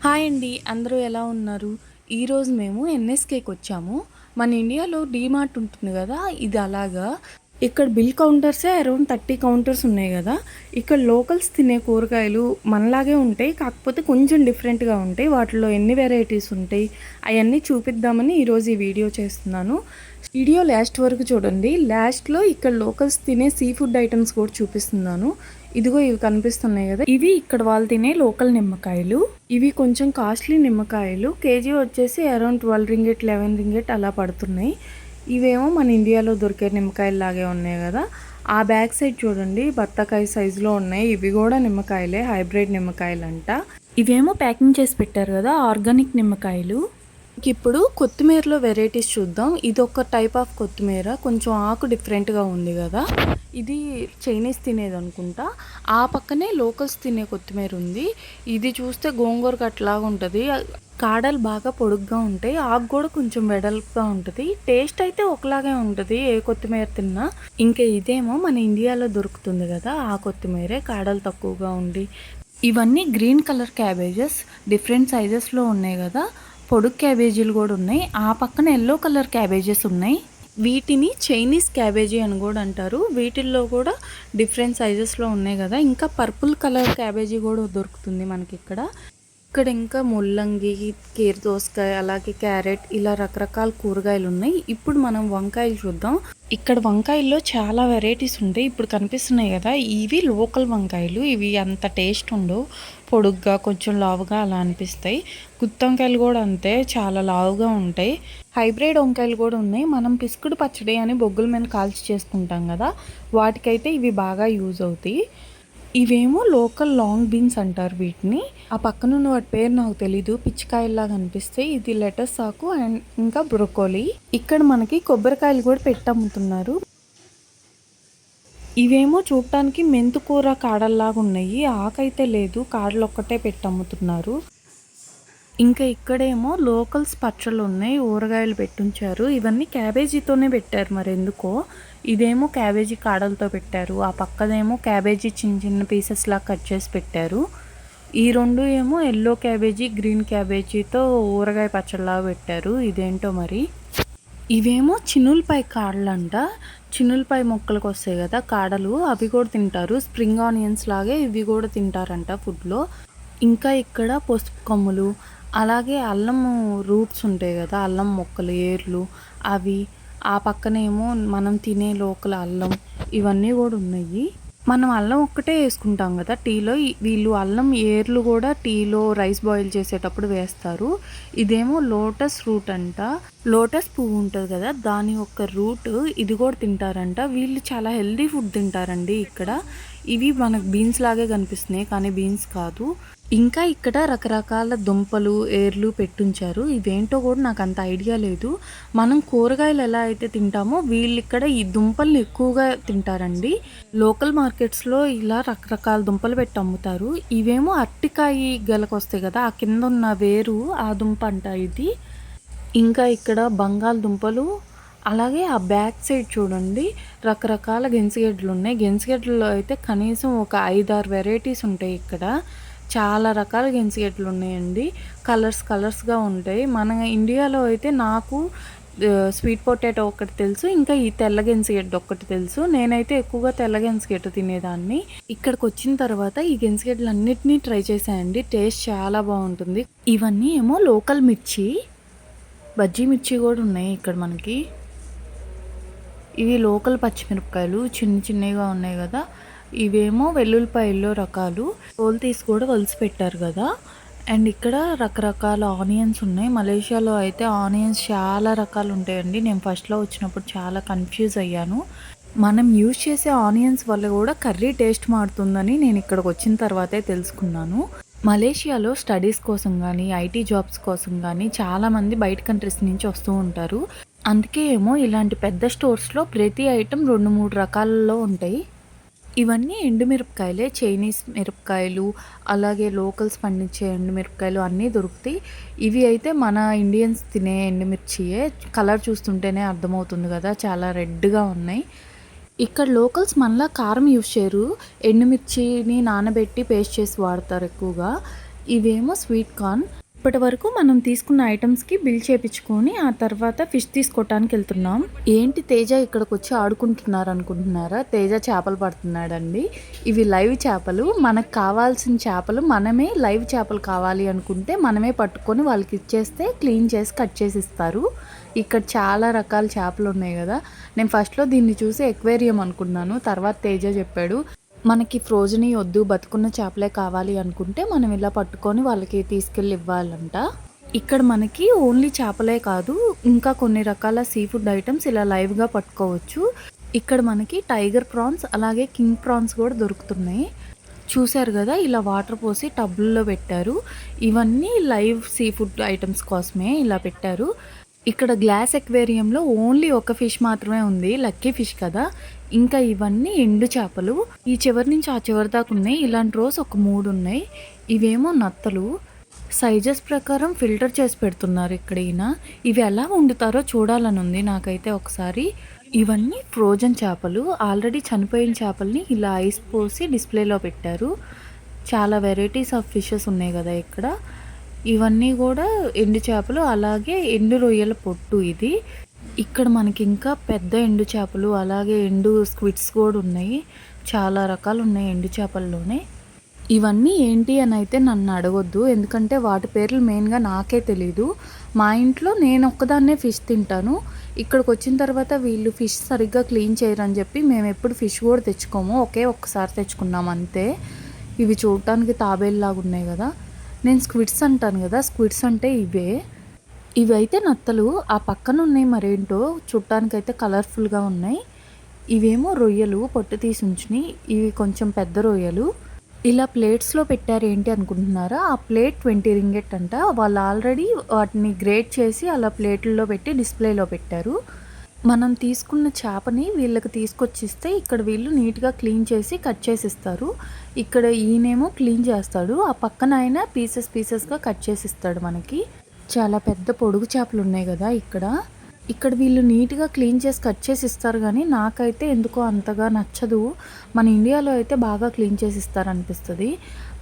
Hi అండి. అందరూ ఎలా ఉన్నారు? ఈరోజు మేము ఎన్ఎస్కేకి వచ్చాము. మన ఇండియాలో డీమార్ట్ ఉంటుంది కదా! ఇది అలాగా. ఇక్కడ బిల్ కౌంటర్సే అరౌండ్ 30 కౌంటర్స్ ఉన్నాయి కదా! ఇక్కడ లోకల్స్ తినే కూరగాయలు మనలాగే ఉంటాయి. కాకపోతే కొంచెం డిఫరెంట్‌గా ఉంటాయి. వాటిలో ఎన్ని వెరైటీస్ ఉంటాయి అయన్నీ చూపిద్దామని ఈరోజు ఈ వీడియో చేస్తున్నాను. వీడియో లాస్ట్ వరకు చూడండి. లాస్ట్‌లో ఇక్కడ లోకల్స్ తినే సీ ఫుడ్ ఐటమ్స్ కూడా చూపిస్తున్నాను. ఇదిగో ఇవి కనిపిస్తున్నాయి కదా! ఇవి ఇక్కడ వాళ్ళు తినే లోకల్ నిమ్మకాయలు. ఇవి కొంచెం కాస్ట్లీ నిమ్మకాయలు. కేజీ వచ్చేసి అరౌండ్ 12 రింగిట్, 11 రింగిట్ అలా పడుతున్నాయి. ఇవేమో మన ఇండియాలో దొరికే నిమ్మకాయలు లాగే ఉన్నాయి కదా! ఆ బ్యాక్ సైడ్ చూడండి, బత్తాకాయ సైజులో ఉన్నాయి. ఇవి కూడా నిమ్మకాయలే, హైబ్రిడ్ నిమ్మకాయలంట. ఇవేమో ప్యాకింగ్ చేసి పెట్టారు కదా, ఆర్గానిక్ నిమ్మకాయలు. ఇప్పుడు కొత్తిమీరలో వెరైటీస్ చూద్దాం. ఇది ఒక టైప్ ఆఫ్ కొత్తిమీర, కొంచెం ఆకు డిఫరెంట్గా ఉంది కదా. ఇది చైనీస్ తినేది అనుకుంటా. ఆ పక్కనే లోకల్స్ తినే కొత్తిమీర ఉంది. ఇది చూస్తే గోంగూర అట్లాగా ఉంటుంది. కాడలు బాగా పొడుగ్గా ఉంటాయి, ఆకు కూడా కొంచెం వెడల్పుగా ఉంటుంది. టేస్ట్ అయితే ఒకలాగే ఉంటుంది ఏ కొత్తిమీర తిన్నా. ఇంకా ఇదేమో మన ఇండియాలో దొరుకుతుంది కదా, ఆ కొత్తిమీరే, కాడలు తక్కువగా ఉండి. ఇవన్నీ గ్రీన్ కలర్ క్యాబేజెస్, డిఫరెంట్ సైజెస్లో ఉన్నాయి కదా. పొడుగు క్యాబేజీలు కూడా ఉన్నాయి. ఆ పక్కన ఎల్లో కలర్ క్యాబేజెస్ ఉన్నాయి. వీటిని చైనీస్ క్యాబేజీ అని కూడా అంటారు. వీటిల్లో కూడా డిఫరెంట్ సైజెస్లో ఉన్నాయి కదా. ఇంకా పర్పుల్ కలర్ క్యాబేజీ కూడా దొరుకుతుంది మనకి ఇక్కడ. ఇక్కడ ఇంకా ముల్లంగి, కీర దోసకాయ, అలాగే క్యారెట్, ఇలా రకరకాల కూరగాయలు ఉన్నాయి. ఇప్పుడు మనం వంకాయలు చూద్దాం. ఇక్కడ వంకాయల్లో చాలా వెరైటీస్ ఉంటాయి. ఇప్పుడు కనిపిస్తున్నాయి కదా, ఇవి లోకల్ వంకాయలు. ఇవి అంత టేస్ట్ ఉండవు, పొడుగ్గా కొంచెం లావుగా అలా అనిపిస్తాయి. గుత్తి వంకాయలు కూడా అంతే, చాలా లావుగా ఉంటాయి. హైబ్రిడ్ వంకాయలు కూడా ఉన్నాయి. మనం పిసుకుడు పచ్చడి అని బొగ్గుల మీద కాల్చి చేసుకుంటాం కదా, వాటికైతే ఇవి బాగా యూజ్ అవుతాయి. ఇవేమో లోకల్ లాంగ్ బీన్స్ అంటారు వీటిని. ఆ పక్కన ఉన్న వాటి పేరు నాకు తెలీదు, పిచ్చికాయల్లాగా అనిపిస్తాయి. ఇది లెటస్ ఆకు అండ్ ఇంకా బ్రొకోలీ. ఇక్కడ మనకి కొబ్బరికాయలు కూడా పెట్టి అమ్ముతున్నారు. ఇవేమో చూడటానికి మెంతుకూర కాడల్లాగా ఉన్నాయి. ఆకైతే లేదు, కాడలు ఒక్కటే పెట్టి అమ్ముతున్నారు. ఇంకా ఇక్కడేమో లోకల్స్ పచ్చళ్ళు ఉన్నాయి, ఊరగాయలు పెట్టుంచారు. ఇవన్నీ క్యాబేజీతోనే పెట్టారు మరి ఎందుకో. ఇదేమో క్యాబేజీ కాడలతో పెట్టారు, ఆ పక్కదేమో క్యాబేజీ చిన్న చిన్న పీసెస్ లాగా కట్ చేసి పెట్టారు. ఈ రెండు ఏమో ఎల్లో క్యాబేజీ, గ్రీన్ క్యాబేజీతో ఊరగాయ పచ్చళ్ళలాగా పెట్టారు. ఇదేంటో మరి. ఇవేమో చిన్నులపాయ కాడలంట. చిన్నులపాయ మొక్కలకు వస్తాయి కదా కాడలు, అవి కూడా తింటారు. స్ప్రింగ్ ఆనియన్స్ లాగే ఇవి కూడా తింటారంట ఫుడ్లో. ఇంకా ఇక్కడ పసుపు కొమ్ములు, అలాగే అల్లము రూట్స్ ఉంటాయి కదా, అల్లం మొక్కలు, ఏర్లు, అవి. ఆ పక్కనేమో మనం తినే లోకల్ అల్లం, ఇవన్నీ కూడా ఉన్నాయి. మనం అల్లం ఒక్కటే వేసుకుంటాం కదా టీలో, వీళ్ళు అల్లం ఏర్లు కూడా టీలో రైస్ బాయిల్ చేసేటప్పుడు వేస్తారు. ఇదేమో లోటస్ రూట్ అంట. లోటస్ పువ్వు ఉంటుంది కదా, దాని యొక్క రూట్ ఇది కూడా తింటారంట. వీళ్ళు చాలా హెల్దీ ఫుడ్ తింటారండి ఇక్కడ. ఇవి మనకు బీన్స్ లాగే కనిపిస్తున్నాయి కానీ బీన్స్ కాదు. ఇంకా ఇక్కడ రకరకాల దుంపలు, ఏర్లు పెట్టుంచారు. ఇవేంటో కూడా నాకు అంత ఐడియా లేదు. మనం కూరగాయలు ఎలా అయితే తింటామో వీళ్ళు ఇక్కడ ఈ దుంపల్ని ఎక్కువగా తింటారండి. లోకల్ మార్కెట్స్లో ఇలా రకరకాల దుంపలు పెట్టి అమ్ముతారు. ఇవేమో అరటికాయ గెలకు వస్తాయి కదా, ఆ కింద ఉన్న వేరు ఆ దుంప అంట ఇది. ఇంకా ఇక్కడ బంగాళదుంపలు, అలాగే ఆ బ్యాక్ సైడ్ చూడండి రకరకాల గెంసిగడ్డలు ఉన్నాయి. గెంసిగడ్డల్లో అయితే కనీసం ఒక 5-6 వెరైటీస్ ఉంటాయి ఇక్కడ. చాలా రకాల గెంసిగడ్డలు ఉన్నాయండి, కలర్స్గా ఉంటాయి. మన ఇండియాలో అయితే నాకు స్వీట్ పొటాటో ఒకటి తెలుసు, ఇంకా ఈ తెల్ల గెంసిగడ్డ ఒక్కటి తెలుసు. నేనైతే ఎక్కువగా తెల్ల గెంసిగడ్డ తినేదాన్ని. ఇక్కడికి వచ్చిన తర్వాత ఈ గెంసిగడ్డలు అన్నిటినీ ట్రై చేశానండి. టేస్ట్ చాలా బాగుంటుంది. ఇవన్నీ ఏమో లోకల్ మిర్చి, బజ్జీ మిర్చి కూడా ఉన్నాయి ఇక్కడ మనకి. ఇవి లోకల్ పచ్చిమిరపకాయలు, చిన్న చిన్నగా ఉన్నాయి కదా. ఇవేమో వెల్లుల్లిపాయల్లో రకాలు, తోలు తీసి కూడా వలిసి పెట్టారు కదా. అండ్ ఇక్కడ రకరకాల ఆనియన్స్ ఉన్నాయి. మలేషియాలో అయితే ఆనియన్స్ చాలా రకాలు ఉంటాయండి. నేను ఫస్ట్లో వచ్చినప్పుడు చాలా కన్ఫ్యూజ్ అయ్యాను. మనం యూజ్ చేసే ఆనియన్స్ వల్ల కూడా కర్రీ టేస్ట్ మారుతుందని నేను ఇక్కడికి వచ్చిన తర్వాతే తెలుసుకున్నాను. మలేషియాలో స్టడీస్ కోసం కానీ, ఐటీ జాబ్స్ కోసం కానీ చాలామంది బయట కంట్రీస్ నుంచి వస్తూ ఉంటారు. అందుకే ఏమో ఇలాంటి పెద్ద స్టోర్స్లో ప్రతి ఐటెం 2-3 రకాలలో ఉంటాయి. ఇవన్నీ ఎండుమిరపకాయలే, చైనీస్ మిరపకాయలు, అలాగే లోకల్స్ పండించే ఎండుమిరపకాయలు అన్నీ దొరుకుతాయి. ఇవి అయితే మన ఇండియన్స్ తినే ఎండుమిర్చియే. కలర్ చూస్తుంటేనే అర్థమవుతుంది కదా, చాలా రెడ్గా ఉన్నాయి. ఇక్కడ లోకల్స్ మనలా కారం యూజ్ చేయరు, ఎండుమిర్చిని నానబెట్టి పేస్ట్ చేసి వాడతారు ఎక్కువగా. ఇవేమో స్వీట్ కార్న్. ఇప్పటి వరకు మనం తీసుకున్న ఐటమ్స్కి బిల్ చేపించుకొని ఆ తర్వాత ఫిష్ తీసుకోవటానికి వెళ్తున్నాం. ఏంటి తేజ ఇక్కడికి వచ్చి ఆడుకుంటున్నారు అనుకుంటున్నారా? తేజ చేపలు పడుతున్నాడండి. ఇవి లైవ్ చేపలు. మనకు కావాల్సిన చేపలు మనమే, లైవ్ చేపలు కావాలి అనుకుంటే మనమే పట్టుకొని వాళ్ళకి ఇచ్చేస్తే క్లీన్ చేసి కట్ చేసి ఇస్తారు. ఇక్కడ చాలా రకాల చేపలు ఉన్నాయి కదా. నేను ఫస్ట్లో దీన్ని చూసి ఎక్వేరియం అనుకున్నాను. తర్వాత తేజ చెప్పాడు మనకి ఫ్రోజన్ వద్దు, బతుకున్న చేపలే కావాలి అనుకుంటే మనం ఇలా పట్టుకొని వాళ్ళకి తీసుకెళ్ళి ఇవ్వాలంట. ఇక్కడ మనకి ఓన్లీ చేపలే కాదు, ఇంకా కొన్ని రకాల సీ ఫుడ్ ఐటమ్స్ ఇలా లైవ్గా పట్టుకోవచ్చు. ఇక్కడ మనకి టైగర్ ప్రాన్స్ అలాగే కింగ్ ప్రాన్స్ కూడా దొరుకుతున్నాయి. చూశారు కదా, ఇలా వాటర్ పోసి టబ్లలో పెట్టారు. ఇవన్నీ లైవ్ సీ ఫుడ్ ఐటమ్స్ కోసమే ఇలా పెట్టారు. ఇక్కడ గ్లాస్ ఎక్వేరియంలో ఓన్లీ ఒక ఫిష్ మాత్రమే ఉంది, లక్కీ ఫిష్ కదా. ఇంకా ఇవన్నీ ఎండు చేపలు. ఈ చివరి నుంచి ఆ చివరి దాకా ఉన్నాయి. ఇలాంటి రోజు ఒక 3 ఉన్నాయి. ఇవేమో నత్తలు. సైజెస్ ప్రకారం ఫిల్టర్ చేసి పెడుతున్నారు ఇక్కడ ఈయన. ఇవి ఎలా వండుతారో చూడాలని ఉంది నాకైతే ఒకసారి. ఇవన్నీ ఫ్రోజన్ చేపలు. ఆల్రెడీ చనిపోయిన చేపల్ని ఇలా ఐస్ పోసి డిస్ప్లేలో పెట్టారు. చాలా వెరైటీస్ ఆఫ్ ఫిషెస్ ఉన్నాయి కదా ఇక్కడ. ఇవన్నీ కూడా ఎండు చేపలు, అలాగే ఎండు రొయ్యల పొట్టు ఇది. ఇక్కడ మనకి ఇంకా పెద్ద ఎండు చేపలు అలాగే ఎండు స్క్విడ్స్ కూడా ఉన్నాయి. చాలా రకాలు ఉన్నాయి ఎండు చేపల్లోనే. ఇవన్నీ ఏంటి అని అయితే నన్ను అడగొద్దు, ఎందుకంటే వాటి పేర్లు మెయిన్గా నాకే తెలీదు. మా ఇంట్లో నేను ఒక్కదాన్నే ఫిష్ తింటాను. ఇక్కడికి వచ్చిన తర్వాత వీళ్ళు ఫిష్ సరిగ్గా క్లీన్ చేయరని చెప్పి మేము ఎప్పుడు ఫిష్ కూడా తెచ్చుకోము. ఒక్కసారి తెచ్చుకున్నాం అంతే. ఇవి చూడటానికి తాబేల్లాగా ఉన్నాయి కదా. నేను స్క్విడ్స్ అంటాను కదా, స్క్విడ్స్ అంటే ఇవే. ఇవి అయితే నత్తలు. ఆ పక్కన ఉన్నాయి మరేంటో, చూడటానికైతే కలర్ఫుల్గా ఉన్నాయి. ఇవేమో రొయ్యలు పొట్టు తీసి ఉంచుని. ఇవి కొంచెం పెద్ద రొయ్యలు. ఇలా ప్లేట్స్లో పెట్టారు ఏంటి అనుకుంటున్నారా? ఆ ప్లేట్ 20 రింగెట్ అంట. వాళ్ళు ఆల్రెడీ వాటిని గ్రేట్ చేసి అలా ప్లేట్లలో పెట్టి డిస్ప్లేలో పెట్టారు. మనం తీసుకున్న చేపని వీళ్ళకి తీసుకొచ్చిస్తే ఇక్కడ వీళ్ళు నీట్గా క్లీన్ చేసి కట్ చేసి ఇస్తారు. ఇక్కడ ఈయనేమో క్లీన్ చేస్తాడు, ఆ పక్కన ఆయన పీసెస్గా కట్ చేసి ఇస్తాడు మనకి. చాలా పెద్ద పొడుగు చేపలు ఉన్నాయి కదా ఇక్కడ వీళ్ళు నీట్గా క్లీన్ చేసి కట్ చేసి ఇస్తారు. కానీ నాకైతే ఎందుకో అంతగా నచ్చదు. మన ఇండియాలో అయితే బాగా క్లీన్ చేసి ఇస్తారనిపిస్తుంది.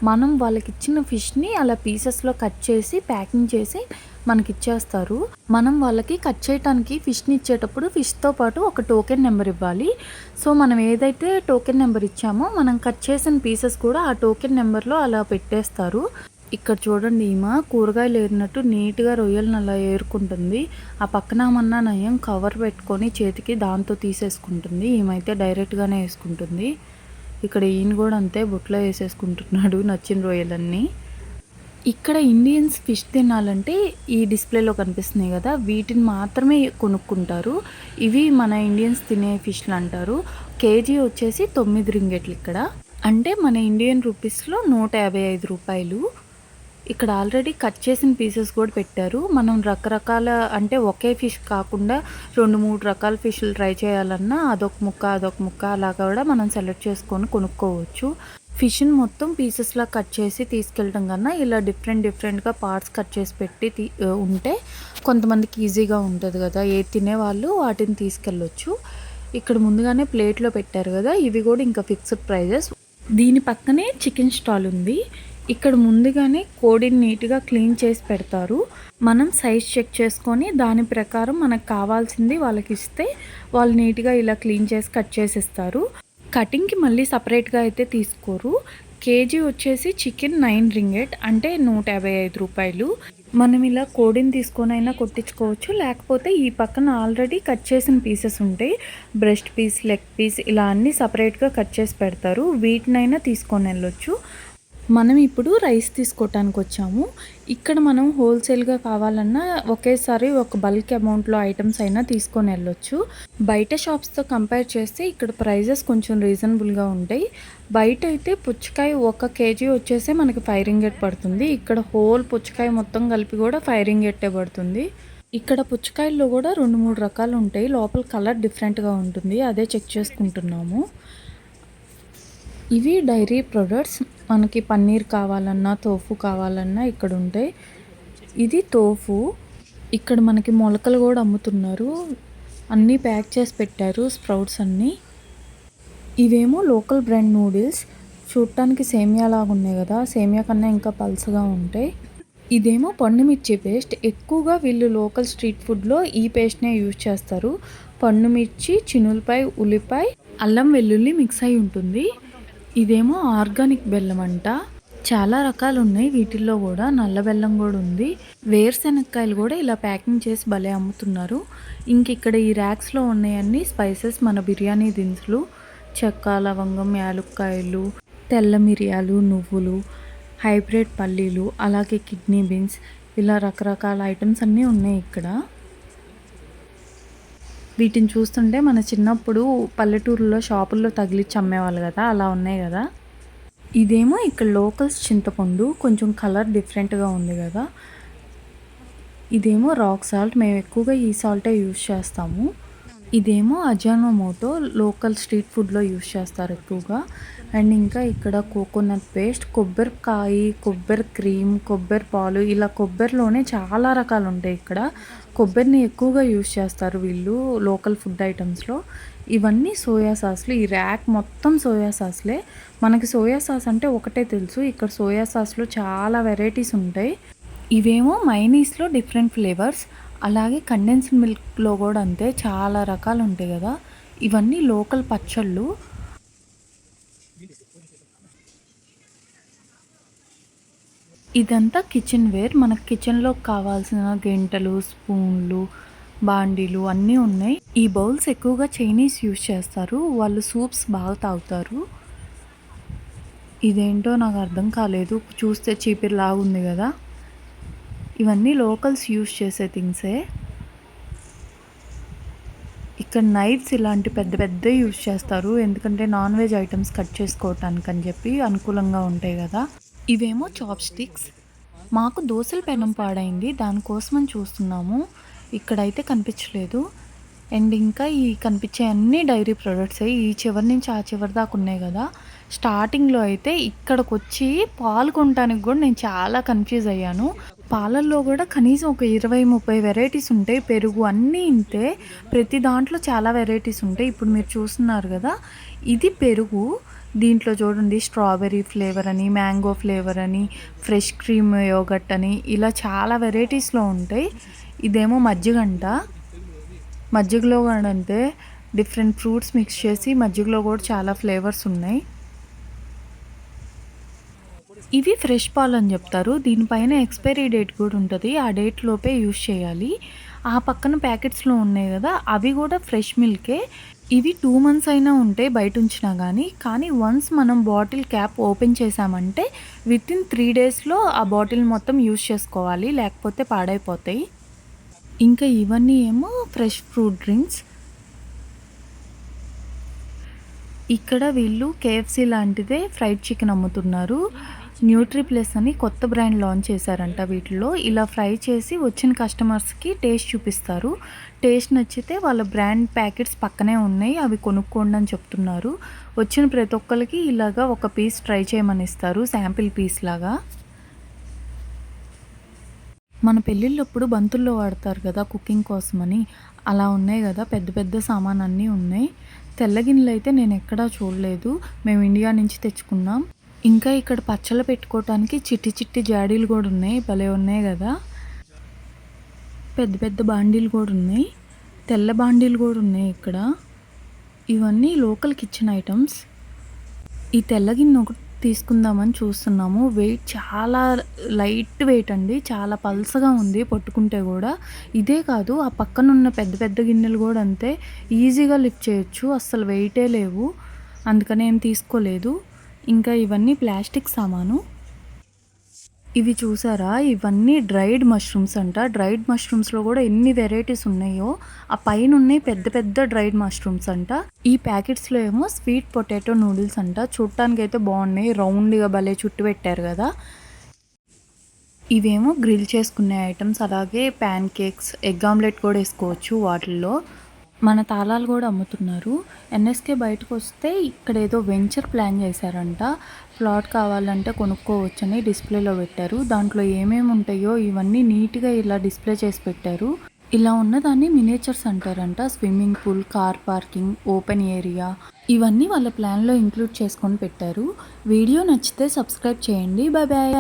మనం వాళ్ళకి ఇచ్చిన ఫిష్ని అలా పీసెస్లో కట్ చేసి ప్యాకింగ్ చేసి మనకి ఇచ్చేస్తారు. మనం వాళ్ళకి కట్ చేయడానికి ఫిష్ని ఇచ్చేటప్పుడు ఫిష్తో పాటు ఒక టోకెన్ నెంబర్ ఇవ్వాలి. సో మనం ఏదైతే టోకెన్ నెంబర్ ఇచ్చామో మనం కట్ చేసిన పీసెస్ కూడా ఆ టోకెన్ నెంబర్లో అలా పెట్టేస్తారు. ఇక్కడ చూడండి, ఈమె కూరగాయలు ఏరినట్టు నీట్గా రొయ్యలను అలా ఏరుకుంటుంది. ఆ పక్కన ఏమన్నా నయం కవర్ పెట్టుకొని చేతికి దాంతో తీసేసుకుంటుంది. ఈమైతే డైరెక్ట్గానే వేసుకుంటుంది. ఇక్కడ ఈయన కూడా అంతే, బుట్లో వేసేసుకుంటున్నాడు నచ్చిన రొయ్యలన్నీ. ఇక్కడ ఇండియన్స్ ఫిష్ తినాలంటే ఈ డిస్ప్లేలో కనిపిస్తున్నాయి కదా, వీటిని మాత్రమే కొనుక్కుంటారు. ఇవి మన ఇండియన్స్ తినే ఫిష్లు అంటారు. కేజీ వచ్చేసి 9 రింగెట్లు ఇక్కడ. అంటే మన ఇండియన్ రూపీస్లో 155 రూపాయలు. ఇక్కడ ఆల్రెడీ కట్ చేసిన పీసెస్ కూడా పెట్టారు. మనం రకరకాల, అంటే ఒకే ఫిష్ కాకుండా 2-3 రకాల ఫిష్లు ట్రై చేయాలన్నా అదొక ముక్క అలా కూడా మనం సెలెక్ట్ చేసుకొని కొనుక్కోవచ్చు. ఫిష్ని మొత్తం పీసెస్లా కట్ చేసి తీసుకెళ్ళడం కన్నా ఇలా డిఫరెంట్గా పార్ట్స్ కట్ చేసి పెట్టి ఉంటే కొంతమందికి ఈజీగా ఉంటుంది కదా. ఏది తినేవాళ్ళు వాటిని తీసుకెళ్ళొచ్చు. ఇక్కడ ముందుగానే ప్లేట్లో పెట్టారు కదా, ఇవి కూడా ఇంకా ఫిక్స్డ్ ప్రైజెస్. దీని పక్కనే చికెన్ స్టాల్ ఉంది. ఇక్కడ ముందుగానే కోడిని నీట్గా క్లీన్ చేసి పెడతారు. మనం సైజ్ చెక్ చేసుకొని దాని ప్రకారం మనకు కావాల్సింది వాళ్ళకి ఇస్తే వాళ్ళు నీట్గా ఇలా క్లీన్ చేసి కట్ చేసి ఇస్తారు. కటింగ్కి మళ్ళీ సపరేట్గా అయితే తీసుకోరు. కేజీ వచ్చేసి చికెన్ 9 రింగెట్, అంటే 155 రూపాయలు. మనం ఇలా కోడిని తీసుకొని అయినా కొట్టించుకోవచ్చు, లేకపోతే ఈ పక్కన ఆల్రెడీ కట్ చేసిన పీసెస్ ఉంటాయి. బ్రెస్ట్ పీస్, లెగ్ పీస్ ఇలా అన్నీ సపరేట్గా కట్ చేసి పెడతారు. వీటినైనా తీసుకొని వెళ్ళొచ్చు. మనం ఇప్పుడు రైస్ తీసుకోవటానికి వచ్చాము. ఇక్కడ మనం హోల్సేల్గా కావాలన్నా ఒకేసారి ఒక బల్క్ అమౌంట్లో ఐటమ్స్ అయినా తీసుకొని వెళ్ళొచ్చు. బయట షాప్స్తో కంపేర్ చేస్తే ఇక్కడ ప్రైజెస్ కొంచెం రీజనబుల్గా ఉంటాయి. బయట అయితే పుచ్చకాయ 1 కేజీ వచ్చేసి మనకి 5 రింగెట్ పడుతుంది. ఇక్కడ హోల్ పుచ్చకాయ మొత్తం కలిపి కూడా 5 రింగెట్టే పడుతుంది. ఇక్కడ పుచ్చకాయల్లో కూడా 2-3 రకాలు ఉంటాయి. లోపల కలర్ డిఫరెంట్గా ఉంటుంది, అదే చెక్ చేసుకుంటున్నాము. ఇవి డైరీ ప్రొడక్ట్స్. మనకి పన్నీర్ కావాలన్నా తోఫు కావాలన్నా ఇక్కడ ఉంటాయి. ఇది తోఫు. ఇక్కడ మనకి మొలకలు కూడా అమ్ముతున్నారు. అన్నీ ప్యాక్ చేసి పెట్టారు, స్ప్రౌట్స్ అన్నీ. ఇవేమో లోకల్ బ్రాండ్ నూడిల్స్. చూడటానికి సేమియా లాగా ఉన్నాయి కదా, సేమియా కన్నా ఇంకా పల్చగా ఉంటాయి. ఇదేమో పండు మిర్చి పేస్ట్. ఎక్కువగా వీళ్ళు లోకల్ స్ట్రీట్ ఫుడ్లో ఈ పేస్ట్నే యూజ్ చేస్తారు. పండు మిర్చి, చిన్నులపాయ, ఉల్లిపాయ, అల్లం వెల్లుల్లి మిక్స్ అయి ఉంటుంది. ఇదేమో ఆర్గానిక్ బెల్లం అంట. చాలా రకాలు ఉన్నాయి వీటిల్లో కూడా. నల్ల బెల్లం కూడా ఉంది. వేరుశెనక్కాయలు కూడా ఇలా ప్యాకింగ్ చేసి భలే అమ్ముతున్నారు. ఇంక ఇక్కడ ఈ ర్యాక్స్లో ఉన్నాయన్నీ స్పైసెస్, మన బిర్యానీ దినుసులు, చెక్క, లవంగం, యాలుక్కాయలు, తెల్ల మిరియాలు, నువ్వులు, హైబ్రిడ్ పల్లీలు, అలాగే కిడ్నీ బీన్స్, ఇలా రకరకాల ఐటమ్స్ అన్నీ ఉన్నాయి ఇక్కడ. వీటిని చూస్తుంటే మన చిన్నప్పుడు పల్లెటూరులో షాపుల్లో తగిలిచ్చి అమ్మేవాళ్ళు కదా, అలా ఉన్నాయి కదా. ఇదేమో ఇక్కడ లోకల్స్ చింతపండు, కొంచెం కలర్ డిఫరెంట్గా ఉంది కదా. ఇదేమో రాక్ సాల్ట్. మేము ఎక్కువగా ఈ సాల్టే యూజ్ చేస్తాము. ఇదేమో అజానోమోటో, లోకల్ స్ట్రీట్ ఫుడ్లో యూజ్ చేస్తారు ఎక్కువగా. అండ్ ఇంకా ఇక్కడ కోకోనట్ పేస్ట్, కొబ్బరికాయ, కొబ్బరి క్రీమ్, కొబ్బరి పాలు, ఇలా కొబ్బరిలోనే చాలా రకాలు ఉంటాయి ఇక్కడ. కొబ్బరిని ఎక్కువగా యూజ్ చేస్తారు వీళ్ళు లోకల్ ఫుడ్ ఐటమ్స్లో. ఇవన్నీ సోయా సాస్లు. ఈ ర్యాక్ మొత్తం సోయా సాస్లే. మనకి సోయా సాస్ అంటే ఒకటే తెలుసు, ఇక్కడ సోయా సాస్లో చాలా వెరైటీస్ ఉంటాయి. ఇవేమో మైనీస్లో డిఫరెంట్ ఫ్లేవర్స్. అలాగే కండెన్స్డ్ మిల్క్లో కూడా అంతే, చాలా రకాలు ఉంటాయి కదా. ఇవన్నీ లోకల్ పచ్చళ్ళు. ఇదంతా కిచెన్ వేర్. మనకు కిచెన్లో కావాల్సిన గెంటలు, స్పూన్లు, బాండీలు అన్నీ ఉన్నాయి. ఈ బౌల్స్ ఎక్కువగా చైనీస్ యూజ్ చేస్తారు. వాళ్ళు సూప్స్ బాగా తాగుతారు. ఇదేంటో నాకు అర్థం కాలేదు, చూస్తే చీపిరిలాగా ఉంది కదా. ఇవన్నీ లోకల్స్ యూజ్ చేసే థింగ్సే. ఇక్కడ నైఫ్స్ ఇలాంటి పెద్ద పెద్ద యూజ్ చేస్తారు, ఎందుకంటే నాన్ వెజ్ ఐటమ్స్ కట్ చేసుకోవటానికి అని చెప్పి అనుకూలంగా ఉంటాయి కదా. ఇవేమో చాప్ స్టిక్స్. మాకు దోశల పెనం పాడైంది, దానికోసమని చూస్తున్నాము. ఇక్కడైతే కనిపించలేదు. అండ్ ఇంకా ఈ కనిపించే అన్ని డైరీ ప్రొడక్ట్స్. ఈ చివరి నుంచి ఆ చివరి దాకా ఉన్నాయి కదా. స్టార్టింగ్లో అయితే ఇక్కడికి వచ్చి పాలు కొనడానికి కూడా నేను చాలా కన్ఫ్యూజ్ అయ్యాను. పాలల్లో కూడా కనీసం ఒక 20-30 వెరైటీస్ ఉంటాయి. పెరుగు అన్నీ ఇంతే, ప్రతి దాంట్లో చాలా వెరైటీస్ ఉంటాయి. ఇప్పుడు మీరు చూస్తున్నారు కదా, ఇది పెరుగు. దీంట్లో చూడండి, స్ట్రాబెర్రీ ఫ్లేవర్ అని, మ్యాంగో ఫ్లేవర్ అని, ఫ్రెష్ క్రీమ్ యోగట్ అని, ఇలా చాలా వెరైటీస్లో ఉంటాయి. ఇదేమో మజ్జిగంట. మజ్జిగలో కూడా అంతే, డిఫరెంట్ ఫ్రూట్స్ మిక్స్ చేసి మజ్జిగలో కూడా చాలా ఫ్లేవర్స్ ఉన్నాయి. ఇవి ఫ్రెష్ పాలు అని చెప్తారు. దీనిపైన ఎక్స్పైరీ డేట్ కూడా ఉంటుంది, ఆ డేట్ లోపే యూజ్ చేయాలి. ఆ పక్కన ప్యాకెట్స్లో ఉన్నాయి కదా, అవి కూడా ఫ్రెష్ మిల్కే. ఇవి 2 months అయినా ఉంటాయి బయట ఉంచినా కానీ వన్స్ మనం బాటిల్ క్యాప్ ఓపెన్ చేసామంటే వితిన్ 3 daysలో ఆ బాటిల్ మొత్తం యూజ్ చేసుకోవాలి, లేకపోతే పాడైపోతాయి. ఇంకా ఇవన్నీ ఏమో ఫ్రెష్ ఫ్రూట్ డ్రింక్స్. ఇక్కడ వీళ్ళు కేఎఫ్సి లాంటిదే ఫ్రైడ్ చికెన్ అమ్ముతున్నారు. న్యూట్రీప్లస్ అని కొత్త బ్రాండ్ లాంచ్ చేశారంట. వీటిలో ఇలా ఫ్రై చేసి వచ్చిన కస్టమర్స్కి టేస్ట్ చూపిస్తారు. టేస్ట్ నచ్చితే వాళ్ళ బ్రాండ్ ప్యాకెట్స్ పక్కనే ఉన్నాయి, అవి కొనుక్కోండి అని చెప్తున్నారు. వచ్చిన ప్రతి ఒక్కరికి ఇలాగా ఒక పీస్ ట్రై చేయమని ఇస్తారు, శాంపిల్ పీస్ లాగా. మన పెళ్ళిళ్ళప్పుడు బంతుల్లో వాడతారు కదా కుకింగ్ కోసమని, అలా ఉన్నాయి కదా, పెద్ద పెద్ద సామాన్ అన్నీ ఉన్నాయి. తెల్ల గిన్నెలు అయితే నేను ఎక్కడా చూడలేదు, మేము ఇండియా నుంచి తెచ్చుకున్నాం. ఇంకా ఇక్కడ పచ్చళ్ళు పెట్టుకోవటానికి చిట్టి చిట్టి జాడీలు కూడా ఉన్నాయి, భలే ఉన్నాయి కదా. పెద్ద పెద్ద బాండీలు కూడా ఉన్నాయి, తెల్ల బాండీలు కూడా ఉన్నాయి ఇక్కడ. ఇవన్నీ లోకల్ కిచెన్ ఐటమ్స్. ఈ తెల్ల గిన్నె ఒకటి తీసుకుందామని చూస్తున్నాము. వెయిట్ చాలా లైట్ వెయిట్ అండి, చాలా పల్సగా ఉంది పట్టుకుంటే కూడా. ఇదే కాదు, ఆ పక్కనున్న పెద్ద పెద్ద గిన్నెలు కూడా అంతే, ఈజీగా లిఫ్ట్ చేయొచ్చు, అస్సలు వెయిటే లేవు, అందుకని ఏం తీసుకోలేదు. ఇంకా ఇవన్నీ ప్లాస్టిక్ సామాను. ఇవి చూసారా, ఇవన్నీ డ్రైడ్ మష్రూమ్స్ అంట. డ్రైడ్ మష్రూమ్స్లో కూడా ఎన్ని వెరైటీస్ ఉన్నాయో. ఆ పైన ఉన్నాయి పెద్ద పెద్ద డ్రైడ్ మష్రూమ్స్ అంట. ఈ ప్యాకెట్స్లో ఏమో స్వీట్ పొటాటో నూడిల్స్ అంట. చూడటానికి అయితే బాగున్నాయి, రౌండ్గా భలే చుట్టు పెట్టారు కదా. ఇవేమో గ్రిల్ చేసుకునే ఐటమ్స్, అలాగే ప్యాన్ కేక్స్, ఎగ్ ఆమ్లెట్ కూడా వేసుకోవచ్చు వాటిల్లో. మన తాళాలు కూడా అమ్ముతున్నారు. ఎన్ఎస్కే బయటకు వస్తే ఇక్కడ ఏదో వెంచర్ ప్లాన్ చేశారంట. ప్లాట్ కావాలంటే కొనుక్కోవచ్చని డిస్ప్లేలో పెట్టారు. దాంట్లో ఏమేమి ఉంటాయో ఇవన్నీ నీట్గా ఇలా డిస్ప్లే చేసి పెట్టారు. ఇలా ఉన్నదాన్ని మినియేచర్స్ అంటారంట. Swimming pool, car parking, open area ఇవన్నీ వాళ్ళ ప్లాన్‌లో ఇంక్లూడ్ చేసుకొని పెట్టారు. వీడియో నచ్చితే సబ్స్క్రైబ్ చేయండి. Bye bye.